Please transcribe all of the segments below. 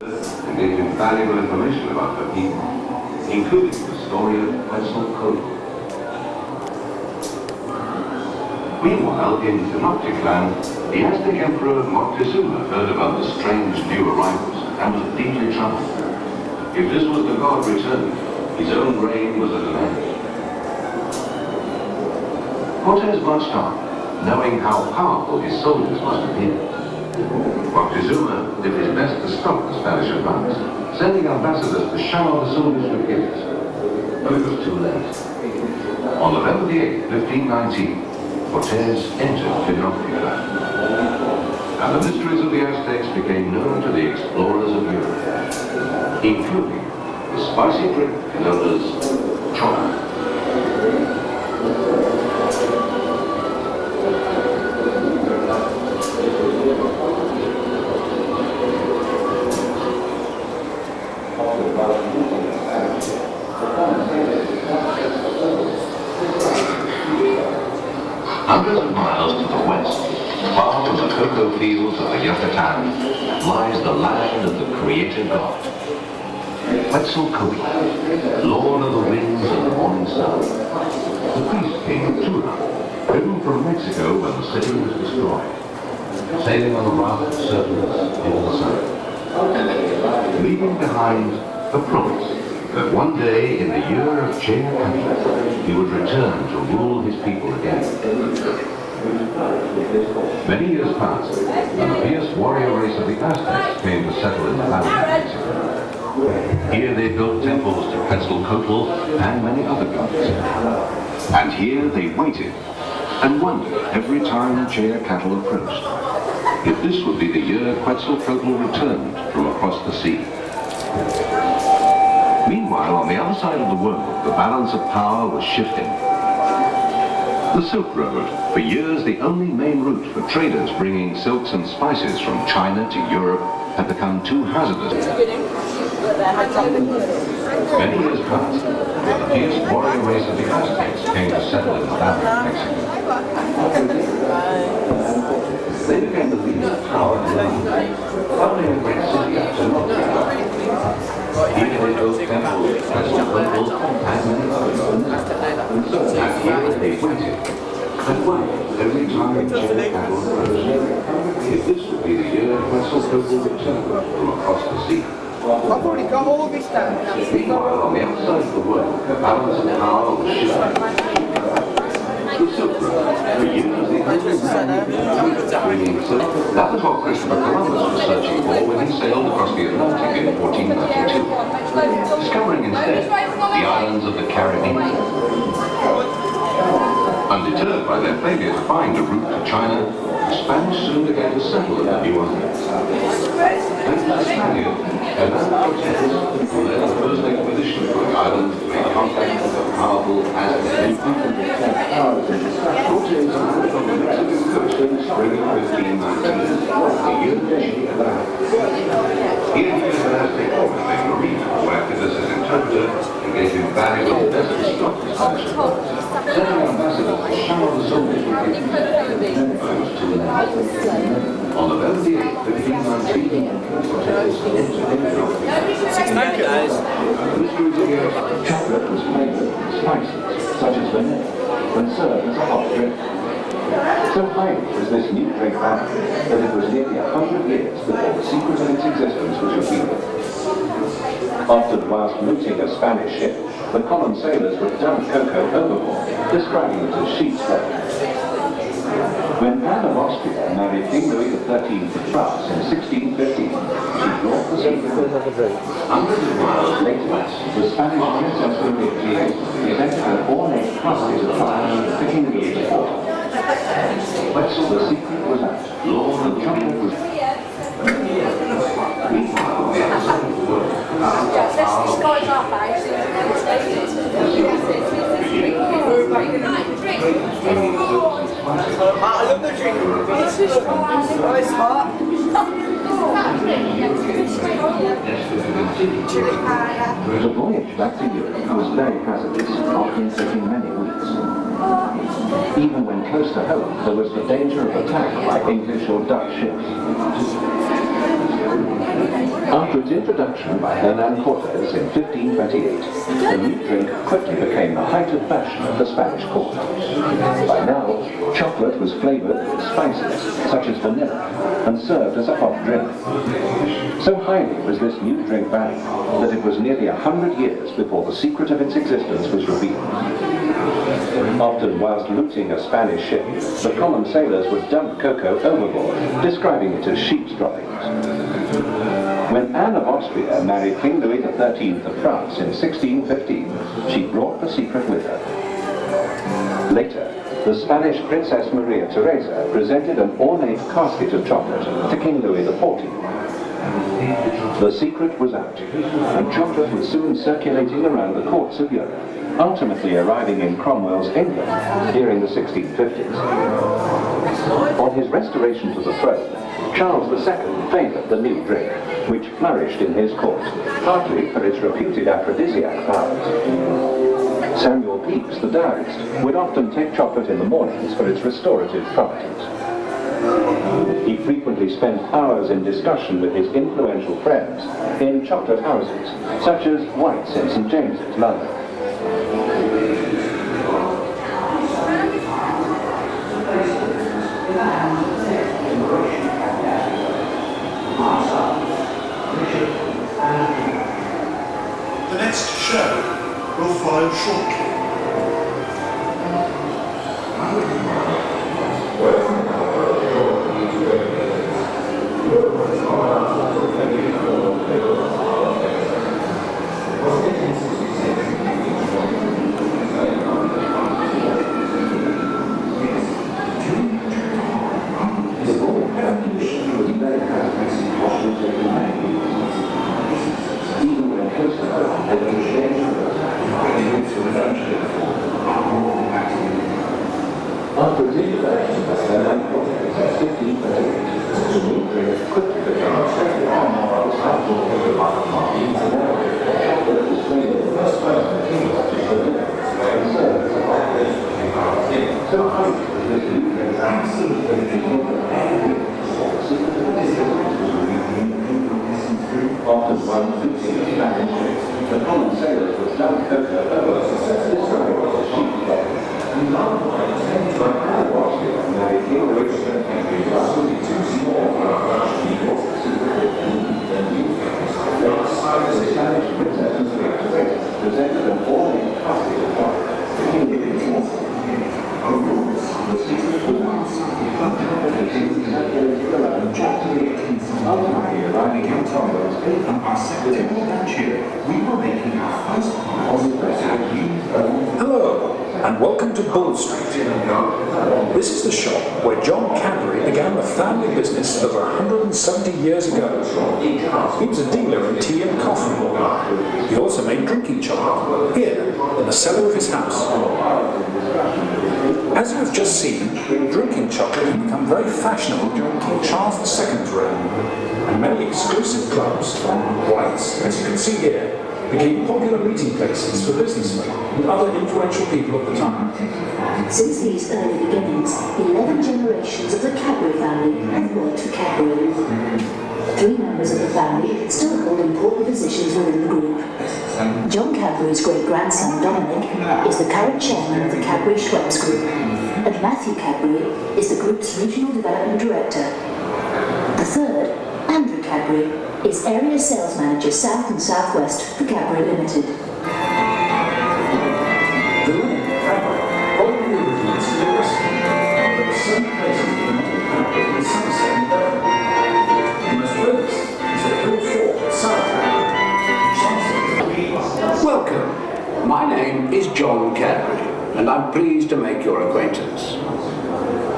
And gave him valuable information about the people, including the story of Quetzalcoatl. Meanwhile, in Synoptic land, the Aztec Emperor Moctezuma heard about the strange new arrivals and was deeply troubled. If this was the god returned, his own reign was at an end. Cortez marched on, knowing how powerful his soldiers must have been. Moctezuma did his best to stop the Spanish advance, sending ambassadors to shower the soldiers with gifts. But it was too late. On November the 8th, 1519, Cortez entered Tenochtitlan, and the mysteries of the Aztecs became known to the explorers of Europe, including the spicy drink known as chocolate. Hundreds of miles to the west, far from the cocoa fields of the Yucatan, lies the land of the creator god, Quetzalcoatl, lord of the winds and the morning star. The priest king of Tula, driven from Mexico when the city was destroyed, sailing on a raft of serpents into the sun, leaving behind a promise that one day in the year of Chea he would return to rule his people again. Many years passed, and the fierce warrior race of the Aztecs came to settle in the valley of Mexico. Here they built temples to Quetzalcoatl and many other gods. And here they waited and wondered every time Chea approached if this would be the year Quetzalcoatl returned from across the sea. Meanwhile, on the other side of the world, the balance of power was shifting. The Silk Road, for years the only main route for traders bringing silks and spices from China to Europe, had become too hazardous. Many years passed, when the fierce warrior race of the Aztecs came to settle in the valley of Mexico. They became the leading power in the land, founding a great city at Tenochtitlan. Here they built temples to Quetzalcoatl and many other gods. And here they waited and wondered every time Chea approached if this would be the year Quetzalcoatl returned from across the sea. I've already got all this down. Meanwhile, on the outside of the world, the balance of power was shifting. The Silk Road, for years the only bringing silk. That was what Christopher Columbus was searching for when he sailed across the Atlantic in 1492, discovering instead the islands of the Caribbean. Undeterred by their failure to find a route to China, the Spanish soon began to settle in the new islands. Thanks to the Spaniard, Cortez, who led the first expedition to the island to make contact with the powerful Aztec Empire. Cortez landed on the Mexican coast in the spring of 1519, the year Chea arrived. Here he was an Aztec officer named Marina, who acted as his interpreter and gave him valuable lessons to stop the Spanish advance. Sending ambassadors to shower the soldiers with gifts, but it was too late. On November the 8th, 1519, Cortez entered Thank you, guys. Chocolate was flavored with spices, such as vanilla, and served as a hot drink. So highly was this new drink valued that it was nearly 100 years before the secret of its existence was revealed. After the last looting of Spanish ship, the common sailors would dump cocoa overboard, describing it as sheep's milk. When Anne of Austria married King Louis XIII of France in 1615, she brought the secret. Hundreds of miles later, the Spanish Princess Maria invented an ornate crust of fire for King Louis IV. The secret was out. Lord of chocolate was... Meanwhile, the other side of the world, I love the drink. Oh, it's hot. The voyage back to Europe was very hazardous, often taking many weeks. Even when close to home, there was the danger of attack by English or Dutch ships. After its introduction by Hernan Cortes in 1528, the new drink quickly became the height of fashion at the Spanish court. By now, chocolate was flavoured with spices such as vanilla and served as a hot drink. So highly was this new drink valued that it was nearly 100 years before the secret of its existence was revealed. Often whilst looting a Spanish ship, the common sailors would dump cocoa overboard, describing it as sheep's droppings. When Anne of Austria married King Louis XIII of France in 1615, she brought the secret with her. Later, the Spanish Princess Maria Theresa presented an ornate casket of chocolate to King Louis XIV. The secret was out, and chocolate was soon circulating around the courts of Europe, ultimately arriving in Cromwell's England during the 1650s. On his restoration to the throne, Charles II favoured the new drink, which flourished in his court, partly for its reputed aphrodisiac powers. Samuel Pepys, the diarist, would often take chocolate in the mornings for its restorative properties. He frequently spent hours in discussion with his influential friends in chocolate houses, such as White's in St James's, London. The next show will follow shortly. After its introduction by Hernan Cortes in 1528, the new drink quickly became a second the sample of the chocolate was made in the first place and served as a hot drink. So highly was this new drink often one losing a Spanish ship, the common sailors would dump cocoa over, describing it as sheep's droppings. Presented an ornate casket of chocolate to King Louis XIV. The secret was ultimately arriving in Cromwell's England. We were making our first Hello, and welcome to Bull Street. This is the shop where John Cadbury began the family business over 170 years ago. He was a dealer in tea and coffee. He also made drinking chocolate, here, in the cellar of his house. As you have just seen, drinking chocolate had become very fashionable during King Charles II's reign, and many exclusive clubs, White's, as you can see here, became popular meeting places for businessmen and other influential people of the time. Since these early beginnings, 11 generations of the Cadbury family have worked for Cadbury. 3 members of the family still hold important positions within the group. John Cadbury's great-grandson, Dominic, is the current chairman of the Cadbury Schweppes Group, and Matthew Cadbury is the group's regional development director. The third, Andrew Cadbury, is area sales manager South and Southwest for Cadbury Limited. The name Cadbury probably originates in the West, but there are some places in the Cadbury in Somerset and Birmingham. The most famous is the Hill Fort at Southampton. Welcome. My name is John Cadbury, and I'm pleased to make your acquaintance.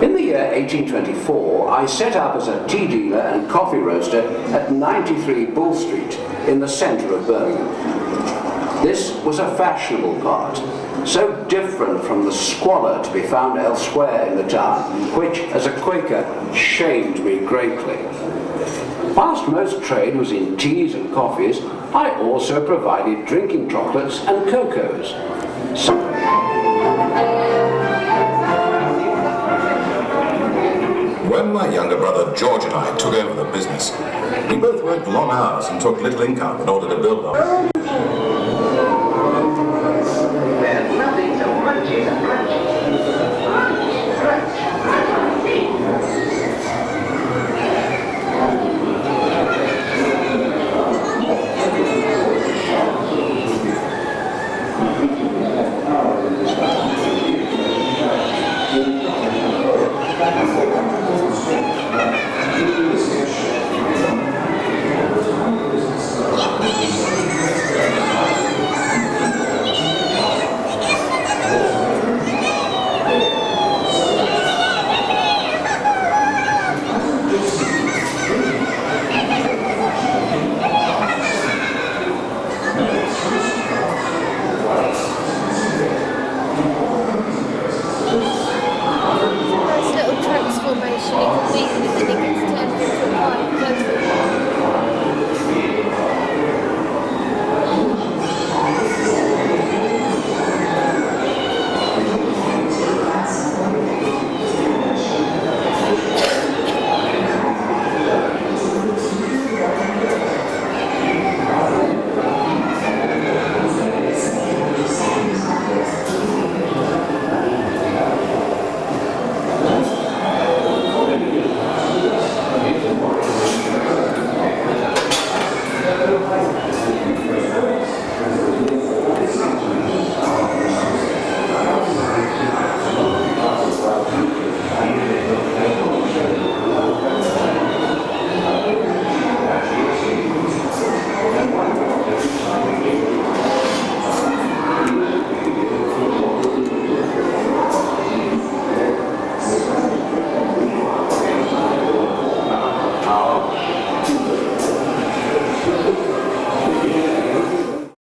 In the year 1824, I set up as a tea dealer and coffee roaster at 93 Bull Street in the centre of Birmingham. This was a fashionable part, so different from the squalor to be found elsewhere in the town, which, as a Quaker, shamed me greatly. Whilst most trade was in teas and coffees, I also provided drinking chocolates and cocoas. When my younger brother George and I took over the business, We both worked long hours and took little income in order to build on. There's nothing so crunchy as a crunchy